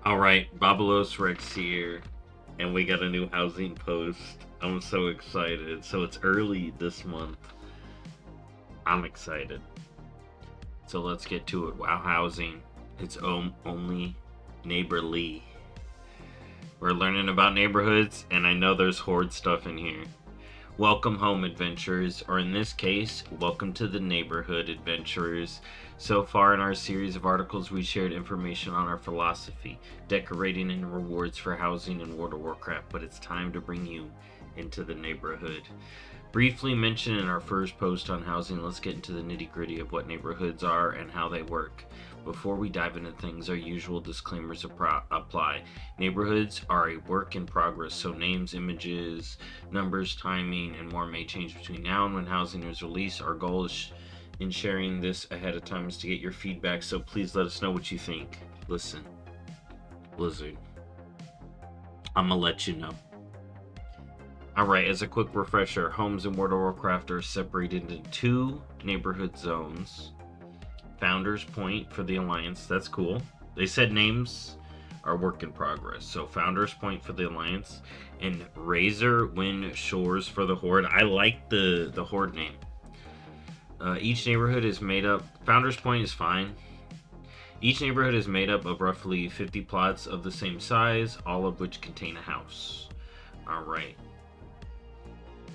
Alright, BobalosRex here, and we got a new housing post. I'm so excited. So it's early this month. I'm excited. So let's get to it. WoW housing. It's only neighborly. We're learning about neighborhoods, and I know there's horde stuff in here. Welcome home, adventurers, or in this case, welcome to the neighborhood, adventurers. So far in our series of articles, we shared information on our philosophy, decorating, and rewards for housing in World of Warcraft, but it's time to bring you into the neighborhood. Briefly mentioned in our first post on housing, let's get into the nitty-gritty of what neighborhoods are and how they work. Before we dive into things, our usual disclaimers apply. Neighborhoods are a work in progress, so names, images, numbers, timing, and more may change between now and when housing is released. Our goal is in sharing this ahead of time is to get your feedback, so please let us know what you think. Listen, Blizzard, I'm gonna let you know. Alright, as a quick refresher, homes in World of Warcraft are separated into two neighborhood zones. Founders Point for the Alliance, that's cool. They said names are work in progress. So Founders Point for the Alliance and Razor Wind Shores for the Horde. I like the Horde name. Each neighborhood is made up. Founders Point is fine. Each neighborhood is made up of roughly 50 plots of the same size, all of which contain a house. Alright.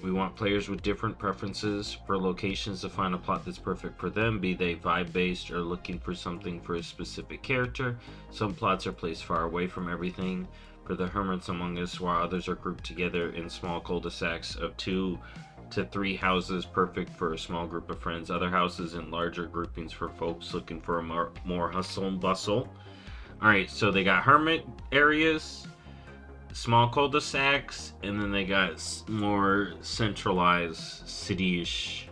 We want players with different preferences for locations to find a plot that's perfect for them, be they vibe-based or looking for something for a specific character. Some plots are placed far away from everything for the hermits among us, while others are grouped together in small cul-de-sacs of 2 to 3 houses, perfect for a small group of friends. Other houses in larger groupings for folks looking for a more hustle and bustle. Alright, so they got hermit areas, small cul-de-sacs, and then they got more centralized city-ish.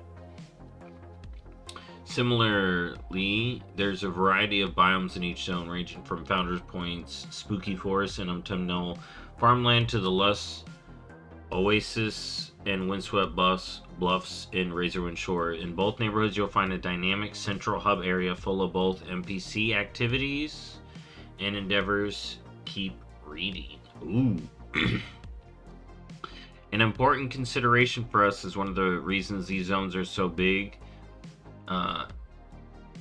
Similarly, there's a variety of biomes in each zone, ranging from Founders Point's spooky forest and autumnal farmland to the lush oasis and windswept bluffs in Razorwind Shore. In both neighborhoods, you'll find a dynamic central hub area full of both NPC activities and endeavors. Keep reading. Ooh. An important consideration for us is one of the reasons these zones are so big.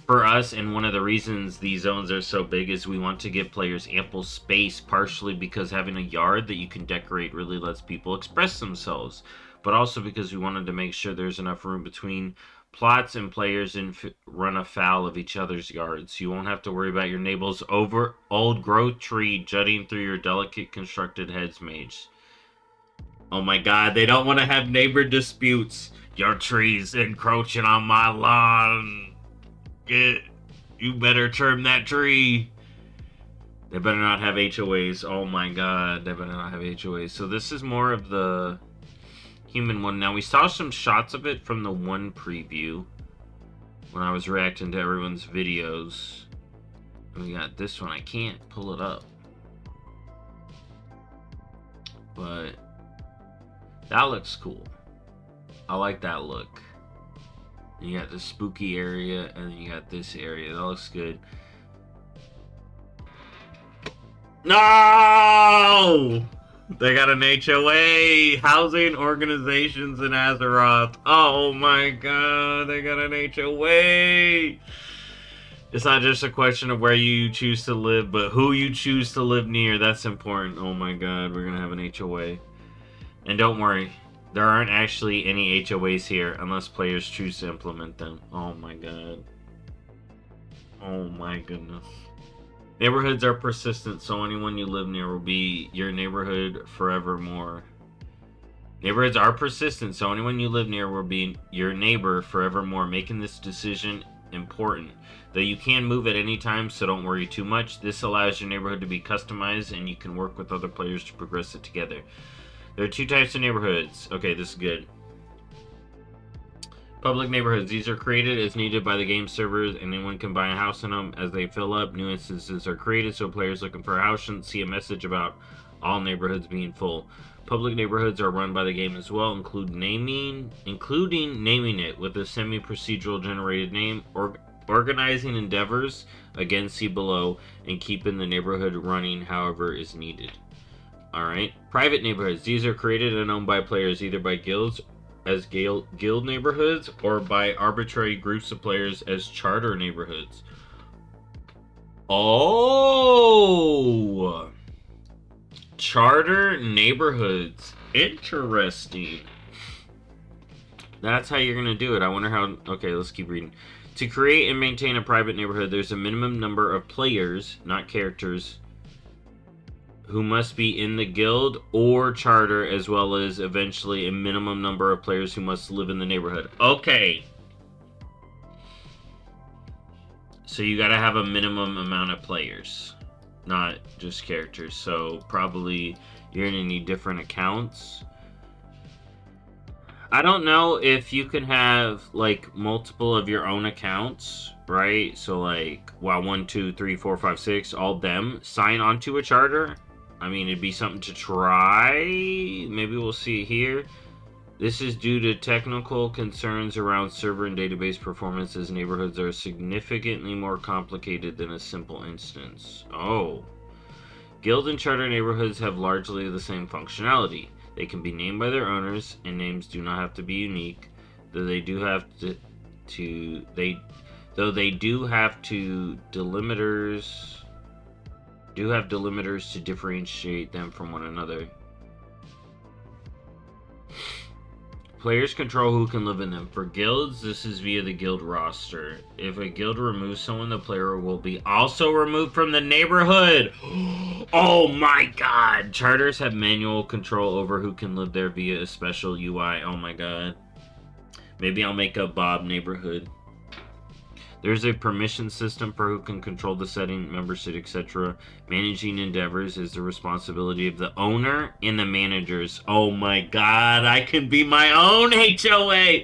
For us, and one of the reasons these zones are so big is we want to give players ample space, partially because having a yard that you can decorate really lets people express themselves, but also because we wanted to make sure there's enough room between plots and players and run afoul of each other's yards. You won't have to worry about your neighbor's over old growth tree jutting through your delicate constructed heads mage. Oh my god, they don't want to have neighbor disputes. Your tree's encroaching on my lawn. You better trim that tree. They better not have HOAs. Oh my god, they better not have HOAs. So this is more of the human one. Now, we saw some shots of it from the one preview when I was reacting to everyone's videos. And we got this one. I can't pull it up, but that looks cool. I like that look. And you got the spooky area, and then you got this area. That looks good. No! They got an HOA, Housing Organizations in Azeroth. Oh my god, they got an HOA. It's not just a question of where you choose to live, but who you choose to live near. That's important. Oh my god, we're gonna have an HOA. And don't worry, there aren't actually any HOAs here unless players choose to implement them. Oh my god. Oh my goodness. Neighborhoods are persistent, so anyone you live near will be your neighborhood forevermore. Neighborhoods are persistent, so anyone you live near will be your neighbor forevermore. Making this decision important, though you can move at any time, so don't worry too much. This allows your neighborhood to be customized, and you can work with other players to progress it together. There are two types of neighborhoods. Okay, this is good. Public neighborhoods. These are created as needed by the game servers, and anyone can buy a house in them. As they fill up, new instances are created, so players looking for a house shouldn't see a message about all neighborhoods being full. Public neighborhoods are run by the game as well, including naming it with a semi-procedural generated name, or organizing endeavors, again see below, and keeping the neighborhood running however is needed. Alright. Private neighborhoods. These are created and owned by players either by guilds as guild neighborhoods or by arbitrary groups of players as charter neighborhoods. Oh! Charter neighborhoods. Interesting. That's how you're going to do it. I wonder how... Okay, let's keep reading. To create and maintain a private neighborhood, there's a minimum number of players, not characters, who must be in the guild or charter, as well as eventually a minimum number of players who must live in the neighborhood. Okay. So you gotta have a minimum amount of players, not just characters. So probably you're gonna need different accounts. I don't know if you can have like multiple of your own accounts, right? So like, wow, 1, 2, 3, 4, 5, 6, all them sign onto a charter. I mean, it'd be something to try. Maybe we'll see it here. This is due to technical concerns around server and database performance, as neighborhoods are significantly more complicated than a simple instance. Oh. Guild and charter neighborhoods have largely the same functionality. They can be named by their owners, and names do not have to be unique, though they do have delimiters to differentiate them from one another. Players control who can live in them. For guilds, this is via the guild roster. If a guild removes someone, the player will be also removed from the neighborhood. Oh my god! Charters have manual control over who can live there via a special UI. Oh my god. Maybe I'll make a Bob neighborhood. There's a permission system for who can control the setting, membership, etc. Managing endeavors is the responsibility of the owner and the managers. Oh my god, I can be my own HOA!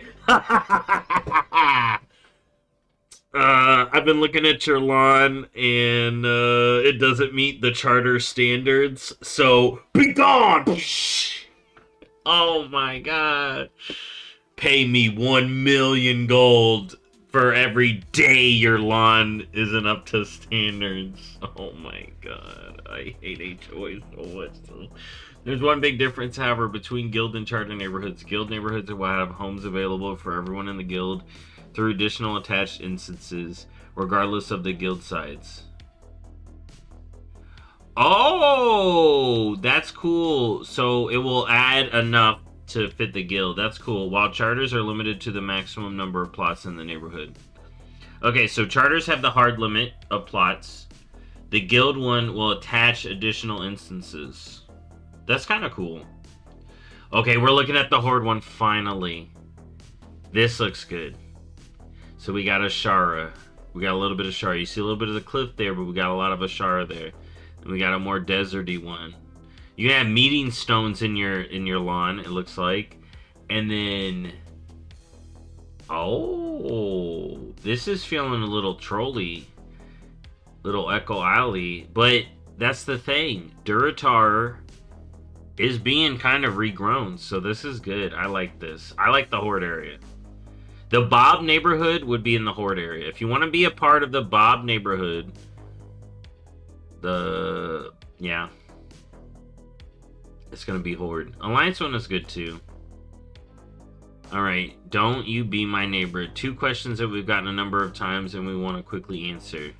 I've been looking at your lawn, and it doesn't meet the charter standards, so be gone! Oh my god. Pay me 1 million gold for every day your lawn isn't up to standards. Oh my god. I hate HOAs so much. There's one big difference, however, between guild and charter neighborhoods. Guild neighborhoods will have homes available for everyone in the guild through additional attached instances, regardless of the guild size. Oh, that's cool. So it will add enough to fit the guild. That's cool. While charters are limited to the maximum number of plots in the neighborhood. Okay, so charters have the hard limit of plots. The guild one will attach additional instances. That's kind of cool. Okay, we're looking at the horde one finally. This looks good. So we got Ashara. We got a little bit of Ashara. You see a little bit of the cliff there, but we got a lot of Ashara there. And we got a more deserty one. You can have meeting stones in your lawn, it looks like. And then... Oh, this is feeling a little trolly. Little Echo Alley. But that's the thing. Duratar is being kind of regrown. So this is good. I like this. I like the horde area. The Bob neighborhood would be in the horde area. If you want to be a part of the Bob neighborhood... Yeah. It's gonna be horde. Alliance one is good too. Alright, don't you be my neighbor. 2 questions that we've gotten a number of times and we want to quickly answer.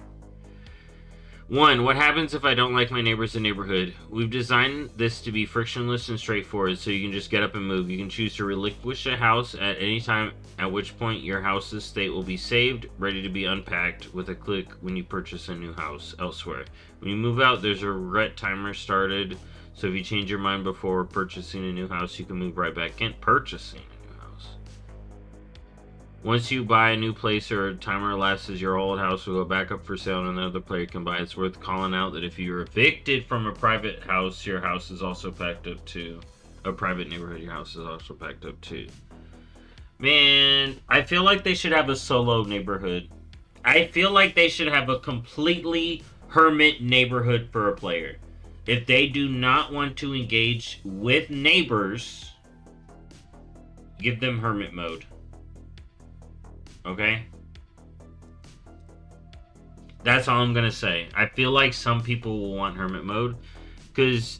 1. What happens if I don't like my neighbors in the neighborhood? We've designed this to be frictionless and straightforward, so you can just get up and move. You can choose to relinquish a house at any time, at which point your house's state will be saved, ready to be unpacked with a click when you purchase a new house elsewhere. When you move out, there's a regret timer started, so if you change your mind before purchasing a new house, you can move right back in. Purchasing a new house. Once you buy a new place or a timer elapses, your old house will go back up for sale and another player can buy it. It's worth calling out that if you're evicted from a private house, your house is also packed up too. A private neighborhood, your house is also packed up too. Man, I feel like they should have a solo neighborhood. I feel like they should have a completely hermit neighborhood for a player. If they do not want to engage with neighbors, give them hermit mode. Okay? That's all I'm gonna say. I feel like some people will want hermit mode because,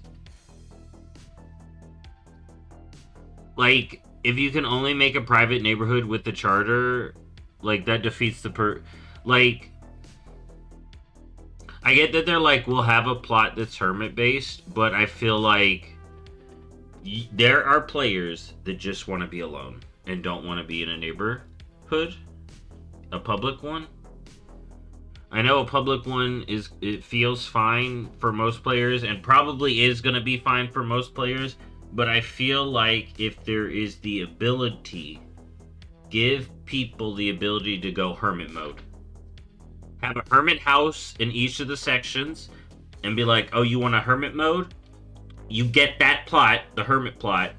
like, if you can only make a private neighborhood with the charter, like that defeats the like. I get that they're like, we'll have a plot that's hermit based, but I feel like there are players that just want to be alone and don't want to be in a neighborhood, a public one. I know a public one it feels fine for most players and probably is going to be fine for most players, but I feel like if there is the ability, give people the ability to go hermit mode. Have a hermit house in each of the sections and be like, "Oh, you want a hermit mode? You get that plot, the hermit plot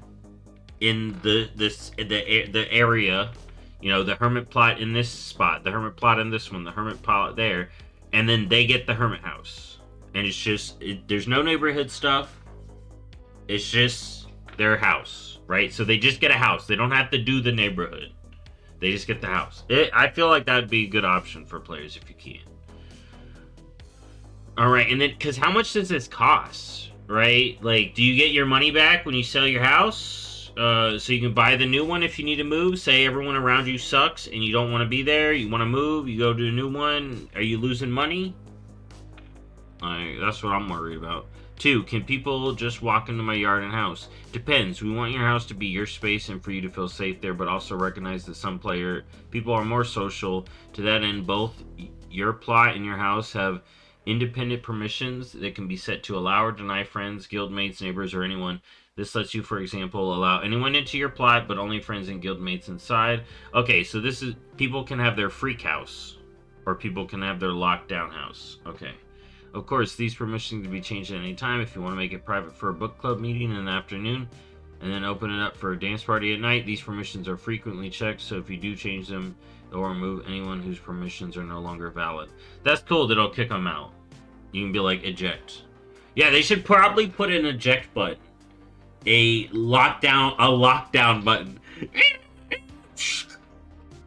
in the area, you know, the hermit plot in this spot, the hermit plot in this one, the hermit plot there, and then they get the hermit house. And it's just there's no neighborhood stuff. It's just their house, right? So they just get a house. They don't have to do the neighborhood. They just get the house. I feel like that would be a good option for players if you can. All right, and then because how much does this cost, right? Like, do you get your money back when you sell your house? So you can buy the new one if you need to move. Say everyone around you sucks and you don't want to be there. You want to move. You go to a new one. Are you losing money? That's what I'm worried about. 2, can people just walk into my yard and house? Depends. We want your house to be your space and for you to feel safe there, but also recognize that some people are more social. To that end, both your plot and your house have independent permissions that can be set to allow or deny friends, guildmates, neighbors, or anyone. This lets you, for example, allow anyone into your plot, but only friends and guildmates inside. Okay, so this is people can have their freak house, or people can have their lockdown house. Okay. Of course, these permissions can be changed at any time. If you want to make it private for a book club meeting in the afternoon and then open it up for a dance party at night, these permissions are frequently checked, so if you do change them, it will remove anyone whose permissions are no longer valid. That's cool that it'll kick them out. You can be like, eject. Yeah, they should probably put an eject button. A lockdown button.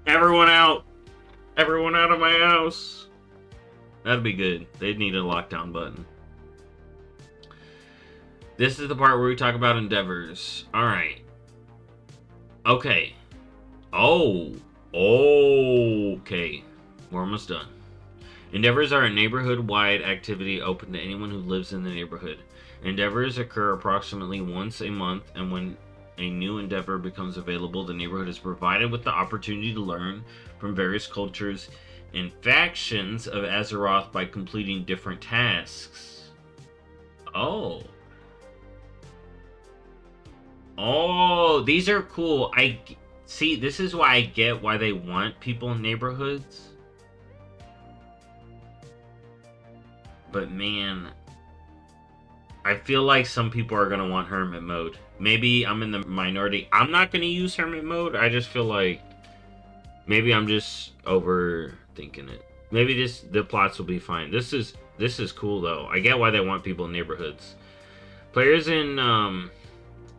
Everyone out. Everyone out of my house. That'd be good. They'd need a lockdown button. This is the part where we talk about endeavors. Alright. Okay. Oh. Okay. We're almost done. Endeavors are a neighborhood-wide activity open to anyone who lives in the neighborhood. Endeavors occur approximately once a month, and when a new endeavor becomes available, the neighborhood is provided with the opportunity to learn from various cultures and factions of Azeroth by completing different tasks. Oh, these are cool. I see. This is why I get why they want people in neighborhoods. But man, I feel like some people are gonna want hermit mode. Maybe I'm in the minority. I'm not gonna use hermit mode. I just feel like maybe I'm just overthinking it. Maybe the plots will be fine. This is cool though. I get why they want people in neighborhoods. Players in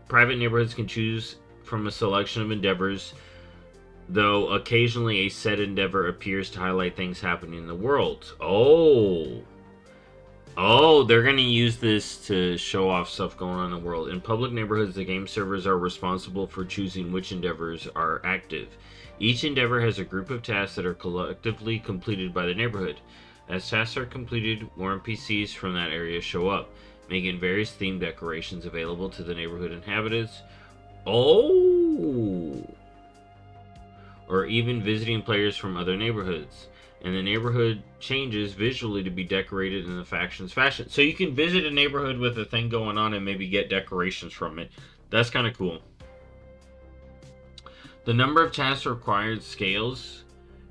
private neighborhoods can choose from a selection of endeavors, though occasionally a set endeavor appears to highlight things happening in the world. Oh, they're going to use this to show off stuff going on in the world. In public neighborhoods, the game servers are responsible for choosing which endeavors are active. Each endeavor has a group of tasks that are collectively completed by the neighborhood. As tasks are completed, more NPCs from that area show up, making various themed decorations available to the neighborhood inhabitants. Oh! Or even visiting players from other neighborhoods. And the neighborhood changes visually to be decorated in the faction's fashion. So you can visit a neighborhood with a thing going on and maybe get decorations from it. That's kind of cool. The number of tasks required scales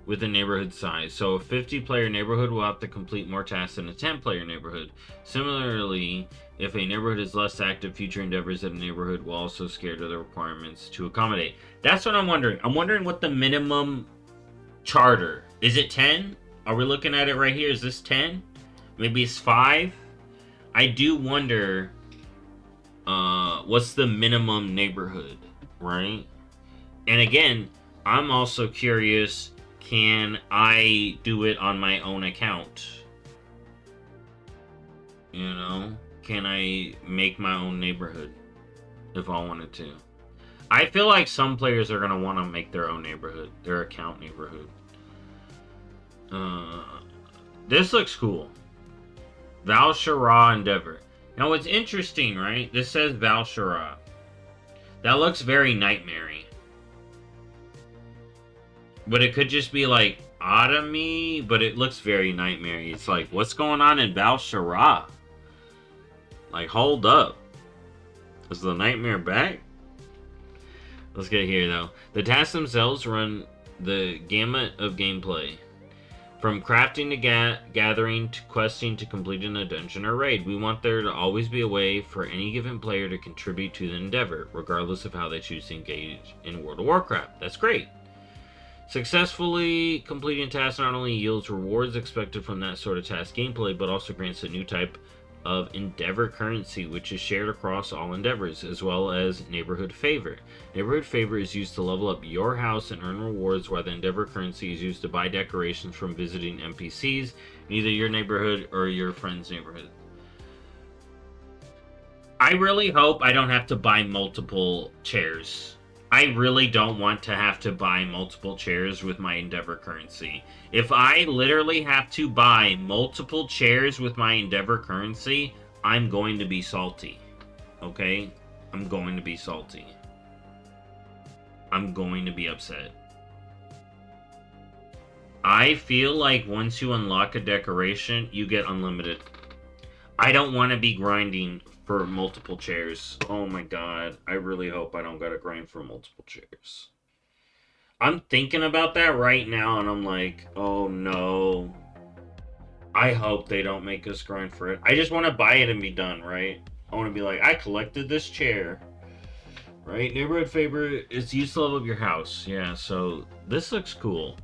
with the neighborhood size. So a 50-player neighborhood will have to complete more tasks than a 10-player neighborhood. Similarly, if a neighborhood is less active, future endeavors in a neighborhood will also scale to the requirements to accommodate. That's what I'm wondering. I'm wondering what the minimum charter is. It 10? Are we looking at it right here? Is this 10? Maybe it's 5. I do wonder what's the minimum neighborhood, right? And again, I'm also curious, can I do it on my own account? You know? Can I make my own neighborhood if I wanted to? I feel like some players are going to want to make their own neighborhood, their account neighborhood. This looks cool. Val-Shara Endeavor. Now, what's interesting, right? This says Val-Shara. That looks very nightmare-y. But it could just be like Autumny, but it looks very nightmare-y. It's like, what's going on in Val-Shara? Like, hold up. Is the nightmare back? Let's get here, though. The tasks themselves run the gamut of gameplay. From crafting to gathering to questing to completing a dungeon or raid, we want there to always be a way for any given player to contribute to the endeavor, regardless of how they choose to engage in World of Warcraft. That's great. Successfully completing tasks not only yields rewards expected from that sort of task gameplay, but also grants a new type of Endeavor currency, which is shared across all endeavors, as well as Neighborhood Favor. Neighborhood Favor is used to level up your house and earn rewards, while the Endeavor currency is used to buy decorations from visiting NPCs in either your neighborhood or your friend's neighborhood. I really hope I don't have to buy multiple chairs. I really don't want to have to buy multiple chairs with my Endeavor currency. If I literally have to buy multiple chairs with my Endeavor currency, I'm going to be salty. Okay? I'm going to be salty. I'm going to be upset. I feel like once you unlock a decoration, you get unlimited. I don't want to be grinding for multiple chairs. Oh my god. I really hope I don't gotta grind for multiple chairs. I'm thinking about that right now and I'm like, oh no. I hope they don't make us grind for it. I just want to buy it and be done, right? I want to be like, I collected this chair. Right? Neighborhood Favor is used to level up your house. Yeah, so this looks cool.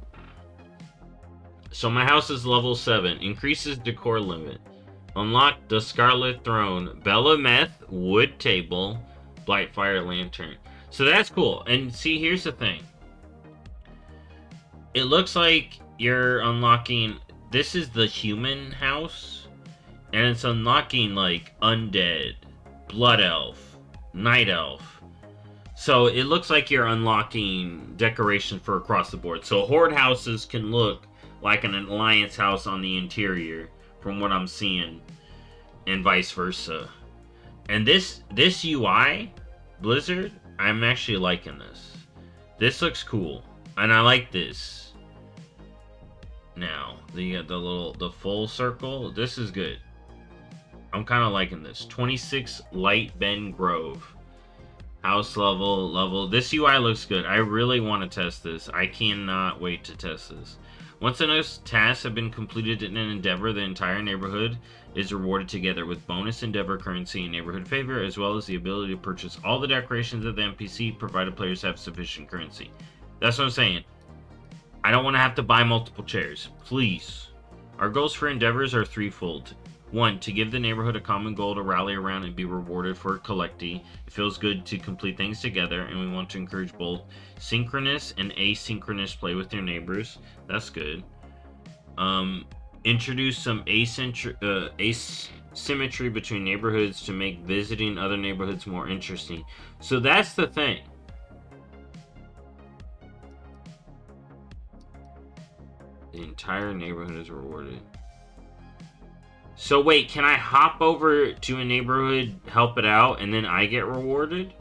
So my house is level 7. Increases decor limit. Unlock the Scarlet Throne, Belemeth Wood Table, Blightfire Lantern. So that's cool. And see, here's the thing. It looks like you're unlocking... This is the human house. And it's unlocking, like, Undead, Blood Elf, Night Elf. So it looks like you're unlocking decoration for across the board. So Horde houses can look like an Alliance house on the interior, from what I'm seeing, and vice versa. And this UI, Blizzard, I'm actually liking this. This looks cool, and I like this. Now, the full circle, this is good. I'm kind of liking this. 26 Light Bend Grove. House level. This UI looks good. I really want to test this. I cannot wait to test this. Once those tasks have been completed in an endeavor, the entire neighborhood is rewarded together with bonus endeavor currency and neighborhood favor, as well as the ability to purchase all the decorations of the NPC, provided players have sufficient currency. That's what I'm saying. I don't want to have to buy multiple chairs. Please. Our goals for endeavors are threefold. 1. To give the neighborhood a common goal to rally around and be rewarded for collecting. It feels good to complete things together, and we want to encourage both synchronous and asynchronous play with your neighbors. That's good. Introduce some asymmetry between neighborhoods to make visiting other neighborhoods more interesting. So that's the thing. The entire neighborhood is rewarded. So wait, can I hop over to a neighborhood, help it out, and then I get rewarded?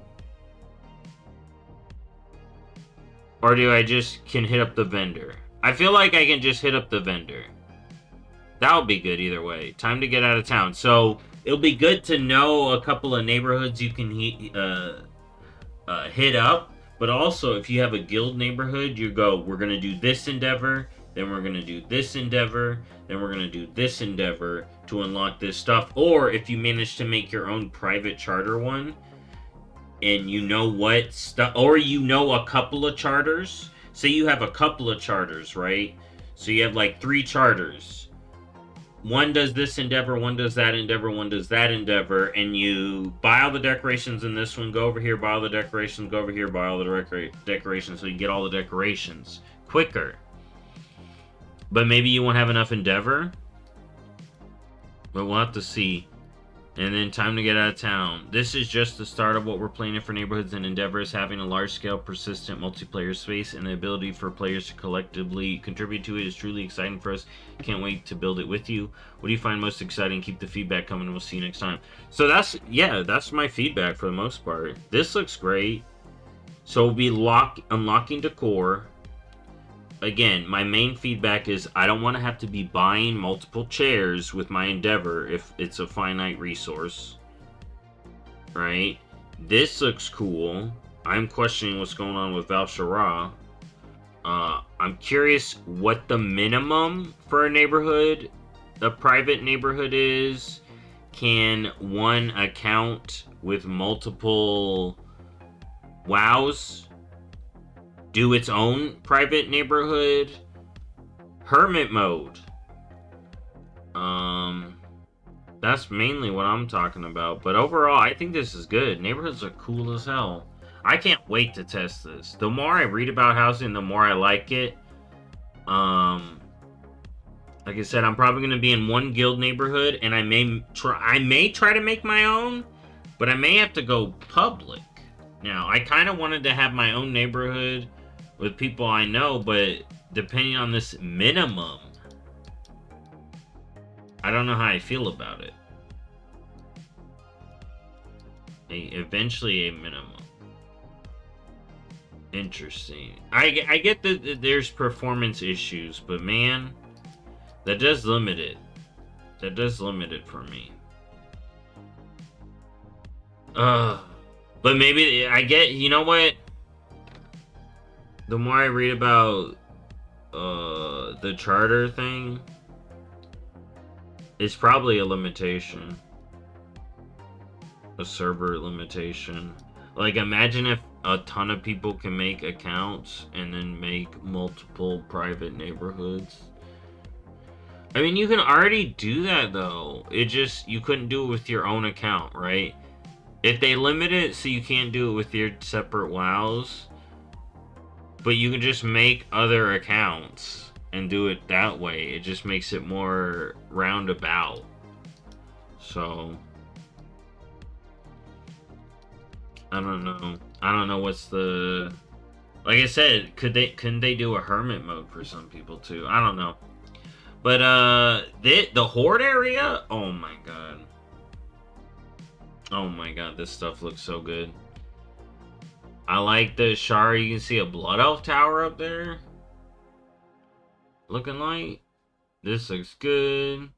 Or do I just can hit up the vendor? I feel like I can just hit up the vendor. That would be good either way. Time to get out of town. So it'll be good to know a couple of neighborhoods you can hit up. But also, if you have a guild neighborhood, you go, we're going to do this endeavor, then we're going to do this endeavor, then we're going to do this endeavor to unlock this stuff. Or if you manage to make your own private charter one, and you know what stuff, or you know a couple of charters. Say you have a couple of charters, right? So you have like 3 charters. One does this endeavor, one does that endeavor, one does that endeavor, and you buy all the decorations in this one, go over here, buy all the decorations, go over here, buy all the decorations, so you get all the decorations quicker. But maybe you won't have enough Endeavor. But we'll have to see. And then time to get out of town. This is just the start of what we're planning for Neighborhoods, and Endeavor is having a large-scale, persistent multiplayer space, and the ability for players to collectively contribute to it is truly exciting for us. Can't wait to build it with you. What do you find most exciting? Keep the feedback coming, and we'll see you next time. So that's my feedback for the most part. This looks great. So we'll be unlocking decor. Again, my main feedback is I don't want to have to be buying multiple chairs with my Endeavor if it's a finite resource. Right? This looks cool. I'm questioning what's going on with Val'Sharah. I'm curious what the minimum for a neighborhood, a private neighborhood is. Can one account with multiple WoWs do its own private neighborhood? Hermit mode. That's mainly what I'm talking about. But overall, I think this is good. Neighborhoods are cool as hell. I can't wait to test this. The more I read about housing, the more I like it. Like I said, I'm probably going to be in one guild neighborhood, and I may try to make my own, but I may have to go public. Now, I kind of wanted to have my own neighborhood with people I know, but depending on this minimum, I don't know how I feel about it. Eventually a minimum. Interesting. I get that there's performance issues, but man, that does limit it. That does limit it for me. But maybe I get, you know what? The more I read about the charter thing, it's probably a limitation. A server limitation. Like, imagine if a ton of people can make accounts and then make multiple private neighborhoods. I mean, you can already do that, though. It just, you couldn't do it with your own account, right? If they limit it so you can't do it with your separate WoWs, but you can just make other accounts and do it that way. It just makes it more roundabout. So, I don't know. I don't know what's the... Like I said, couldn't they do a hermit mode for some people too? I don't know. But the horde area, oh my god. Oh my god, this stuff looks so good. I like the Shari. You can see a Blood Elf tower up there. Looking like. This looks good.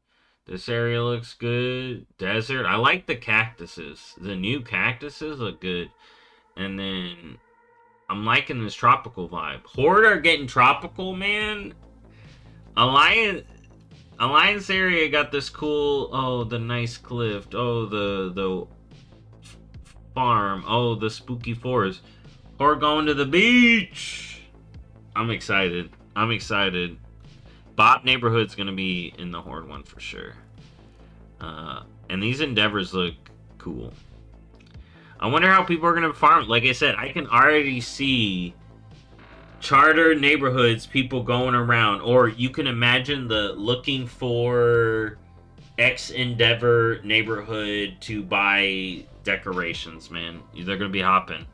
This area looks good. Desert. I like the cactuses. The new cactuses look good. And then I'm liking this tropical vibe. Horde are getting tropical, man. Alliance area got this cool. Oh, the nice cliff. Oh, the farm. Oh, the spooky forest. Or going to the beach. I'm excited. I'm excited. Bot neighborhood's gonna be in the horde one for sure. And these endeavors look cool. I wonder how people are gonna farm. Like I said, I can already see charter neighborhoods, people going around, or you can imagine the looking for X Endeavor neighborhood to buy decorations, man. They're gonna be hopping.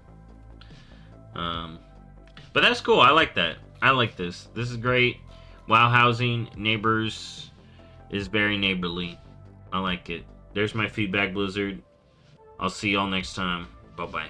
But that's cool. I like that. I like this. This is great. WoW housing, neighbors is very neighborly. I like it. There's my feedback, Blizzard. I'll see y'all next time. Bye-bye.